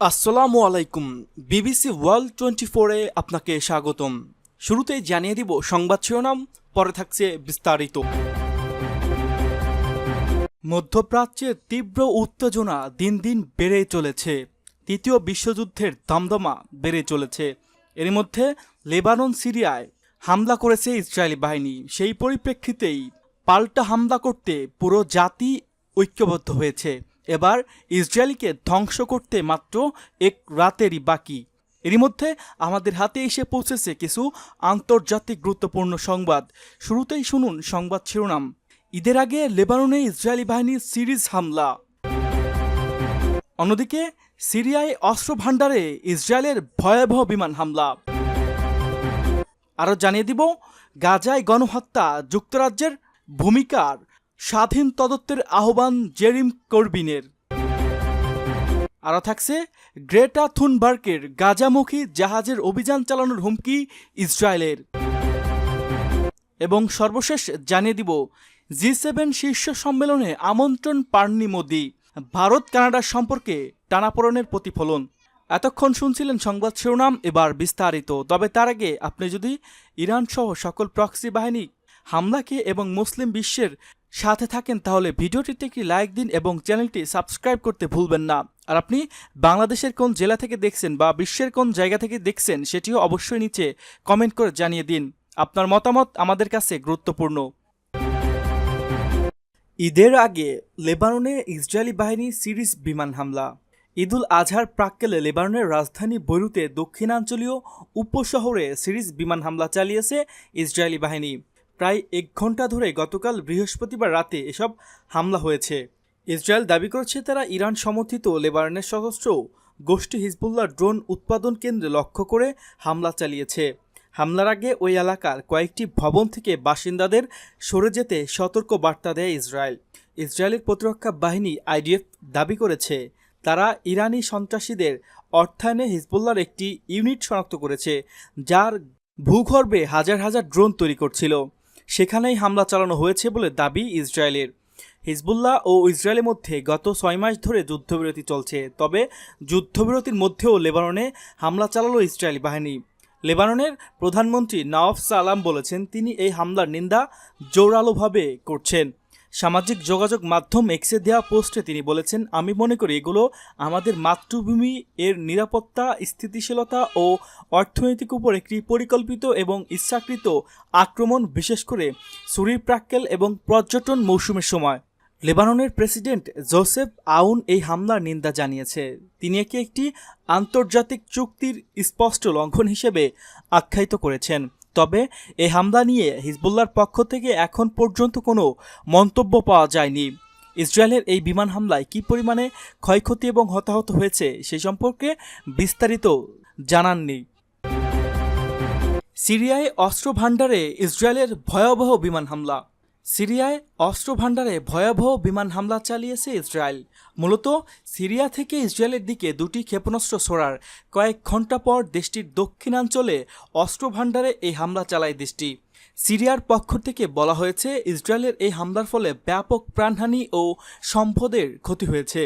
আসসালামু আলাইকুম। BBC world 24-এ আপনাকে স্বাগতম। শুরুতেই জানিয়ে দিব সংবাদ শিরোনাম, পরে থাকছে বিস্তারিত। মধ্যপ্রাচ্যে তীব্র উত্তেজনা দিন দিন বেড়েই চলেছে। তৃতীয় বিশ্বযুদ্ধের দমদমা বেড়ে চলেছে। এর মধ্যে লেবানন, সিরিয়ায় হামলা করেছে ইসরায়েলি বাহিনী। সেই পরিপ্রেক্ষিতেই পাল্টা হামলা করতে পুরো জাতি ঐক্যবদ্ধ হয়েছে। এবার ইসরায়েলকে ধ্বংস করতে মাত্র এক রাতেরই বাকি। এরই মধ্যে আমাদের হাতে এসে পৌঁছেছে কিছু আন্তর্জাতিক গুরুত্বপূর্ণ সংবাদ। শুরুতেই শুনুন সংবাদ শিরোনাম। ঈদের আগে লেবাননে ইসরায়েলি বাহিনীর সিরিজ হামলা। অন্যদিকে সিরিয়ায় অস্ত্র ভাণ্ডারে ইসরায়েলের ভয়াবহ বিমান হামলা। আরও জানিয়ে দিব গাজায় গণহত্যা, যুক্তরাজ্যের ভূমিকার স্বাধীন তদন্তের আহ্বান জেরিম করবিনের। আরও থাকছে গ্রেটা থুনবার্গের গাজামুখী জাহাজের অভিযান চালানোর হুমকি ইসরায়েলের। এবং সর্বশেষ জানিয়ে দিব জি7 শীর্ষ সম্মেলনে আমন্ত্রণ পাননি মোদি, ভারত কানাডার সম্পর্কে টানাপোড়েনের প্রতিফলন। এতক্ষণ শুনছিলেন সংবাদ শিরোনাম, এবার বিস্তারিত। তবে তার আগে আপনি যদি ইরান সহ সকল প্রক্সি বাহিনী হামলাকে এবং মুসলিম বিশ্বের সাথে থাকেন তাহলে ভিডিওটিতে একটি লাইক দিন এবং চ্যানেলটি সাবস্ক্রাইব করতে ভুলবেন না। আর আপনি বাংলাদেশের কোন জেলা থেকে দেখছেন বা বিশ্বের কোন জায়গা থেকে দেখছেন সেটিও অবশ্যই নিচে কমেন্ট করে জানিয়ে দিন। আপনার মতামত আমাদের কাছে গুরুত্বপূর্ণ। ঈদের আগে লেবাননে ইসরায়েলি বাহিনী সিরিজ বিমান হামলা। ঈদুল আজহার প্রাক্কালে লেবাননের রাজধানী বৈরুতে দক্ষিণাঞ্চলীয় উপশহরে সিরিজ বিমান হামলা চালিয়েছে ইসরায়েলি বাহিনী। প্রায় 1 ঘন্টা ধরে গতকাল বৃহস্পতিবার রাতে এসব হামলা হয়েছে। ইসরায়েল দাবি করেছে তারা ইরান সমর্থিত লেবাননের সশস্ত্র গোষ্ঠী হিজবুল্লাহ ড্রোন উৎপাদন কেন্দ্রে লক্ষ্য করে হামলা চালিয়েছে। হামলার আগে ওই এলাকার কয়েকটি ভবন থেকে বাসিন্দাদের সরে যেতে সতর্ক বার্তা দেয় ইসরায়েল। ইসরায়েলের প্রতিরক্ষা বাহিনী আইডিএফ দাবি করেছে তারা ইরানি সন্ত্রাসীদের অর্থায়নে হিজবুল্লাহর একটি ইউনিট শনাক্ত করেছে, যার ভূগর্ভে হাজার হাজার ড্রোন তৈরি করছিল। সেখানেই হামলা চালানো হয়েছে বলে দাবি ইসরায়েলের। হিজবুল্লাহ ও ইসরায়েলের মধ্যে গত 6 মাস ধরে যুদ্ধবিরতি চলছে। তবে যুদ্ধবিরতির মধ্যেও লেবাননে হামলা চালালো ইসরায়েলি বাহিনী। লেবাননের প্রধানমন্ত্রী নওয়াফ সালাম বলেছেন তিনি এই হামলার নিন্দা জোরালোভাবে করছেন। সামাজিক যোগাযোগ মাধ্যম এক্সে দেওয়া পোস্টে তিনি বলেছেন, আমি মনে করি এগুলো আমাদের মাতৃভূমি এর নিরাপত্তা, স্থিতিশীলতা ও অর্থনৈতিক উপর একটি পরিকল্পিত এবং ইচ্ছাকৃত আক্রমণ, বিশেষ করে ছুরির প্রাক্কাল এবং পর্যটন মৌসুমের সময়। লেবাননের প্রেসিডেন্ট জোসেফ আউন এই হামলার নিন্দা জানিয়েছে। তিনি একে একটি আন্তর্জাতিক চুক্তির স্পষ্ট লঙ্ঘন হিসেবে আখ্যায়িত করেছেন। তবে এই হামলা নিয়ে হিজবুল্লাহর পক্ষ থেকে এখন পর্যন্ত কোনো মন্তব্য পাওয়া যায়নি। ইসরায়েলের এই বিমান হামলায় কী পরিমাণে ক্ষয়ক্ষতি এবং হতাহত হয়েছে সে সম্পর্কে বিস্তারিত জানাননি। সিরিয়ায় অস্ত্র ভাণ্ডারে ইসরায়েলের ভয়াবহ বিমান হামলা। সিরিয়ায় অস্ত্র ভাণ্ডারে ভয়াবহ বিমান হামলা চালিয়েছে ইসরায়েল। মূলত সিরিয়া থেকে ইসরায়েলের দিকে 2টি ক্ষেপণাস্ত্র ছোড়ার কয়েক ঘন্টা পর দেশটির দক্ষিণাঞ্চলে অস্ত্র ভাণ্ডারে এই হামলা চালায় দেশটি। সিরিয়ার পক্ষ থেকে বলা হয়েছে ইসরায়েলের এই হামলার ফলে ব্যাপক প্রাণহানি ও সম্পদের ক্ষতি হয়েছে।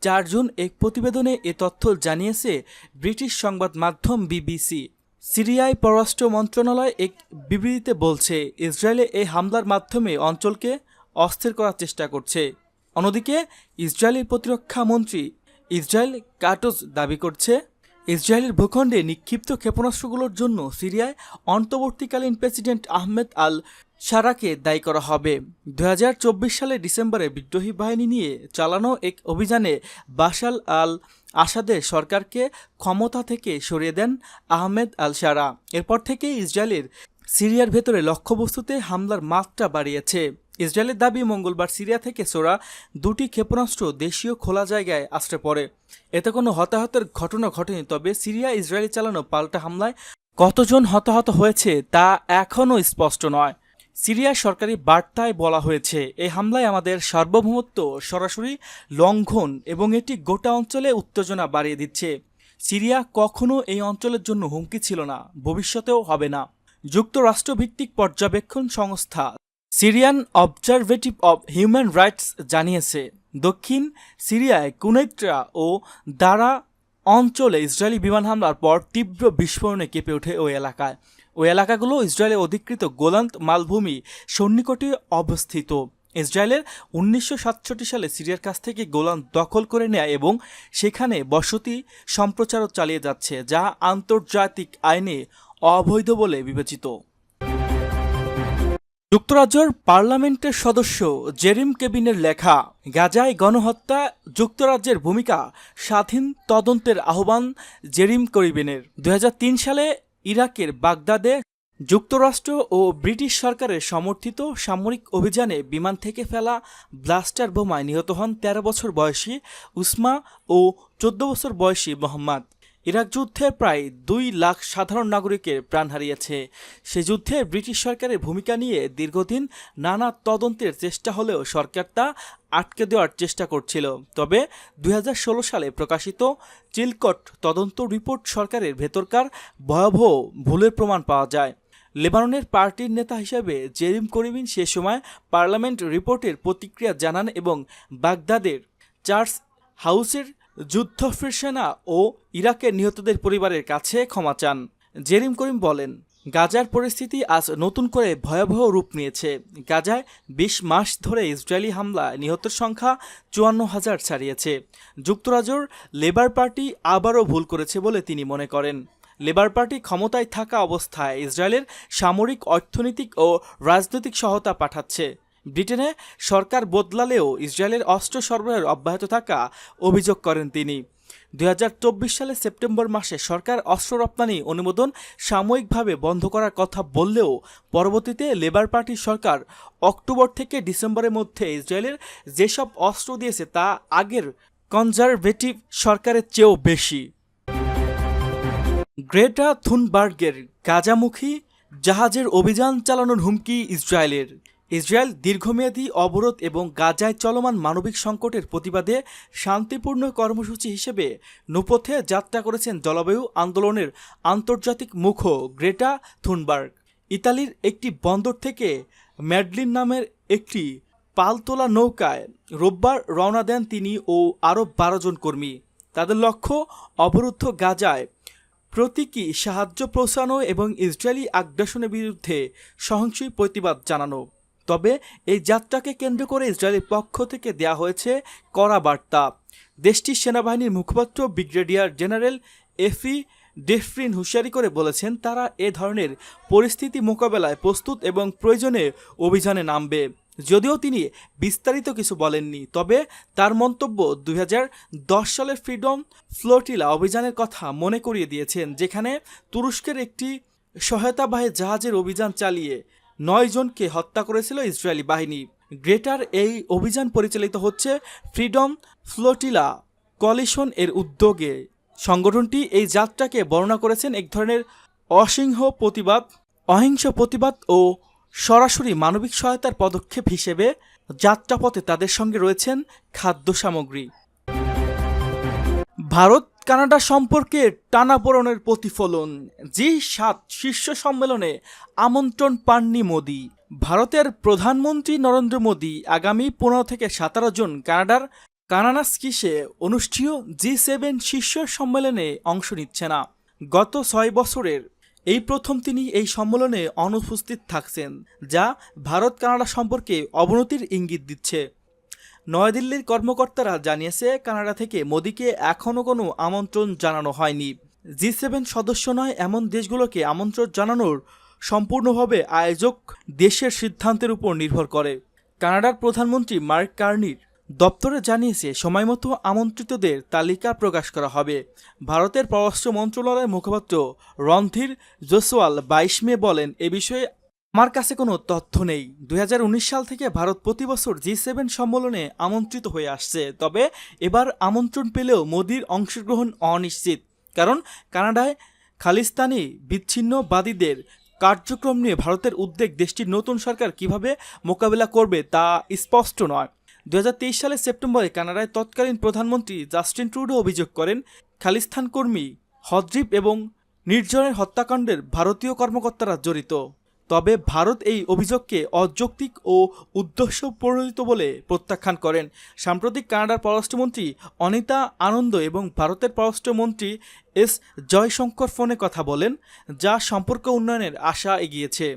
4 জুন এক প্রতিবেদনে এ তথ্য জানিয়েছে ব্রিটিশ সংবাদ মাধ্যম বিবিসি। সিরিয়ায় পররাষ্ট্র মন্ত্রণালয় এক বিবৃতিতে বলছে ইসরায়েলে এই হামলার মাধ্যমে অঞ্চলকে অস্থির করার চেষ্টা করছে। অন্যদিকে ইসরায়েলের প্রতিরক্ষা মন্ত্রী ইসরায়েল কাটোজ দাবি করছে ইসরায়েলের ভূখণ্ডে নিক্ষিপ্ত ক্ষেপণাস্ত্রগুলোর জন্য সিরিয়ায় অন্তর্বর্তীকালীন প্রেসিডেন্ট আহমেদ আল শারাকে দায়ী করা হবে। 2024 সালের ডিসেম্বরে বিদ্রোহী বাহিনী নিয়ে চালানো এক অভিযানে বাশার আল আসাদের সরকারকে ক্ষমতা থেকে সরিয়ে দেন আহমেদ আল শারা। এরপর থেকে ইসরায়েলের সিরিয়ার ভেতরে লক্ষ্যবস্তুতে হামলার মাত্রা বাড়িয়েছে। ইসরায়েলের দাবি মঙ্গলবার সিরিয়া থেকে ছোড়া 2টি ক্ষেপণাস্ত্র দেশীয় খোলা জায়গায় আশ্রে পড়ে। এতে কোনো হতাহতের ঘটনা ঘটেনি। তবে সিরিয়া ইসরায়েলি চালানো পাল্টা হামলায় কতজন হতাহত হয়েছে তা এখনও স্পষ্ট নয়। সিরিয়ার সরকারি বার্তায় বলা হয়েছে এই হামলায় আমাদের সার্বভৌমত্ব সরাসরি লঙ্ঘন এবং এটি গোটা অঞ্চলে উত্তেজনা বাড়িয়ে দিচ্ছে। সিরিয়া কখনো এই অঞ্চলের জন্য হুমকি ছিল না, ভবিষ্যতেও হবে না। যুক্তরাষ্ট্রভিত্তিক পর্যবেক্ষণ সংস্থা সিরিয়ান অবজারভেটিভ অব হিউম্যান রাইটস জানিয়েছে দক্ষিণ সিরিয়ায় কুনেত্রা ও দারা অঞ্চলে ইসরায়েলি বিমান হামলার পর তীব্র বিস্ফোরণে কেঁপে ওঠে ওই এলাকায়। ওই এলাকাগুলো ইসরায়েলের অধিকৃত গোলান মালভূমি সন্নিকটে অবস্থিত। ইসরায়েলের 1967 সালে সিরিয়ার কাছ থেকে গোলান দখল করে নেয় এবং সেখানে বসতি সম্প্রচারও চালিয়ে যাচ্ছে, যা আন্তর্জাতিক আইনে অবৈধ বলে বিবেচিত। যুক্তরাজ্যের পার্লামেন্টের সদস্য জেরিম কেবিনের লেখা গাজায় গণহত্যা যুক্তরাজ্যের ভূমিকা, স্বাধীন তদন্তের আহ্বান জেরিম করিবেনের। 2003 সালে ইরাকের বাগদাদে যুক্তরাষ্ট্র ও ব্রিটিশ সরকারের সমর্থিত সামরিক অভিযানে বিমান থেকে ফেলা ব্লাস্টার বোমায় নিহত হন 13 বছর বয়সী উসমা ও 14 বছর বয়সী মোহাম্মদ। ইরাক যুদ্ধে প্রায় 2 লাখ সাধারণ নাগরিকের প্রাণ হারিয়েছে। সে যুদ্ধে ব্রিটিশ সরকারের ভূমিকা নিয়ে দীর্ঘদিন নানা তদন্তের চেষ্টা হলেও সরকার তা আটকে দেওয়ার চেষ্টা করছিল। তবে 2016 সালে প্রকাশিত চিলকট তদন্ত রিপোর্ট সরকারের ভেতরকার ভয়াবহ ভুলের প্রমাণ পাওয়া যায়। লেবাননের পার্টির নেতা হিসেবে জেরিম করিবিন সে সময় পার্লামেন্ট রিপোর্টের প্রতিক্রিয়া জানান এবং বাগদাদের চার্চ হাউসের যুদ্ধফের সেনা ও ইরাকের নিহতদের পরিবারের কাছে ক্ষমা চান। জেরিম করিম বলেন, গাজার পরিস্থিতি আজ নতুন করে ভয়াবহ রূপ নিয়েছে। গাজায় 20 মাস ধরে ইসরায়েলি হামলায় নিহতের সংখ্যা 54,000 ছাড়িয়েছে। যুক্তরাজ্যের লেবার পার্টি আবারও ভুল করেছে বলে তিনি মনে করেন। লেবার পার্টি ক্ষমতায় থাকা অবস্থায় ইসরায়েলের সামরিক, অর্থনৈতিক ও রাজনৈতিক সহায়তা পাঠাচ্ছে। ব্রিটেনে সরকার বদলালেও ইসরায়েলের অস্ত্র সরবরাহ অব্যাহত থাকা অভিযোগ করেন তিনি। 2024 সালের সেপ্টেম্বর মাসে সরকার অস্ত্র রপ্তানি অনুমোদন সাময়িকভাবে বন্ধ করার কথা বললেও পরবর্তীতে লেবার পার্টির সরকার অক্টোবর থেকে ডিসেম্বরের মধ্যে ইসরায়েলের যেসব অস্ত্র দিয়েছে তা আগের কনজারভেটিভ সরকারের চেয়েও বেশি। গ্রেটা থুনবার্গের গাজামুখী জাহাজের অভিযান চালানোর হুমকি ইসরায়েলের। ইসরায়েল দীর্ঘমেয়াদী অবরোধ এবং গাজায় চলমান মানবিক সংকটের প্রতিবাদে শান্তিপূর্ণ কর্মসূচি হিসেবে নৌপথে যাত্রা করেছেন জলবায়ু আন্দোলনের আন্তর্জাতিক মুখ্য গ্রেটা থুনবার্গ। ইতালির একটি বন্দর থেকে ম্যাডলিন নামের একটি পালতোলা নৌকায় রোববার রওনা দেন তিনি ও আরও 12 জন কর্মী। তাদের লক্ষ্য অবরুদ্ধ গাজায় প্রতীকী সাহায্য পৌঁছানো এবং ইসরায়েলি আগ্রাসনের বিরুদ্ধে সহিংস প্রতিবাদ জানানো। তবে এই যাত্রাকে কেন্দ্র করে ইসরায়েলের পক্ষ থেকে দেয়া হয়েছে কড়া বার্তা। দেশটির সেনাবাহিনীর মুখপাত্র ব্রিগেডিয়ার জেনারেল এফি ডেফরিন হুঁশিয়ারি করে বলেছেন, তারা এ ধরনের পরিস্থিতি মোকাবেলায় প্রস্তুত এবং প্রয়োজনে অভিযানে নামবে। যদিও তিনি বিস্তারিত কিছু বলেননি, তবে তার মন্তব্য 2010 সালের ফ্রিডম ফ্লোটিলা অভিযানের কথা মনে করিয়ে দিয়েছেন, যেখানে তুরস্কের একটি সহায়তাবাহী জাহাজের অভিযান চালিয়ে 9 জনকে হত্যা করেছিল ইসরায়েলি বাহিনী। গ্রেটার এই অভিযান পরিচালিত হচ্ছে ফ্রিডম ফ্লোটিলা কোয়ালিশন এর উদ্যোগে। সংগঠনটি এই যাত্রাকে বর্ণনা করেছেন এক ধরনের অহিংস প্রতিবাদ ও সরাসরি মানবিক সহায়তার পদক্ষেপ হিসেবে। যাত্রাপথে তাদের সঙ্গে রয়েছেন খাদ্য সামগ্রী। ভারত কানাডা সম্পর্কে টানাপোড়েনের প্রতিফলন, জি7 শীর্ষ সম্মেলনে আমন্ত্রণ পাননি মোদি। ভারতের প্রধানমন্ত্রী নরেন্দ্র মোদি আগামী 15 থেকে 17 জুন কানাডার কানানাস্কিসে অনুষ্ঠেয় জি7 শীর্ষ সম্মেলনে অংশ নিচ্ছে না। গত 6 বছরের এই প্রথম তিনি এই সম্মেলনে অনুপস্থিত থাকছেন, যা ভারত কানাডা সম্পর্কে অবনতির ইঙ্গিত দিচ্ছে। নয়াদিল্লির কর্মকর্তারা জানিয়েছে, কানাডা থেকে মোদিকে এখনও কোনো আমন্ত্রণ জানানো হয়নি। জি7 সদস্য নয় এমন দেশগুলোকে আমন্ত্রণ জানানোর সম্পূর্ণভাবে আয়োজক দেশের সিদ্ধান্তের উপর নির্ভর করে। কানাডার প্রধানমন্ত্রী মার্ক কার্নির দপ্তরে জানিয়েছে, সময়মতো আমন্ত্রিতদের তালিকা প্রকাশ করা হবে। ভারতের পররাষ্ট্র মন্ত্রণালয়ের মুখপাত্র রণধীর জয়সওয়াল 22 মে বলেন, এ বিষয়ে আমার কাছে কোনো তথ্য নেই। 2019 সাল থেকে ভারত প্রতি বছর জি7 সম্মেলনে আমন্ত্রিত হয়ে আসছে, তবে এবার আমন্ত্রণ পেলেও মোদির অংশগ্রহণ অনিশ্চিত। কারণ কানাডায় খালিস্তানি বিচ্ছিন্নবাদীদের কার্যক্রম নিয়ে ভারতের উদ্বেগ দেশটির নতুন সরকার কিভাবে মোকাবেলা করবে তা স্পষ্ট নয়। 2023 সালের সেপ্টেম্বরে কানাডায় তৎকালীন প্রধানমন্ত্রী জাস্টিন ট্রুডো অভিযোগ করেন, খালিস্তান কর্মী হদ্রিপ এবং নির্জনের হত্যাকাণ্ডের ভারতীয় কর্মকর্তারা জড়িত। তবে ভারত এই অভিযোগকে অযৌক্তিক ও উদ্দেশ্যপ্রণোদিত বলে প্রত্যাখ্যান করেন। সাম্প্রতিক কানাডার পররাষ্ট্রমন্ত্রী অনিতা আনন্দ এবং ভারতের পররাষ্ট্রমন্ত্রী এস জয়শঙ্কর ফোনে কথা বলেন, যা সম্পর্ক উন্নয়নের আশা এগিয়েছে।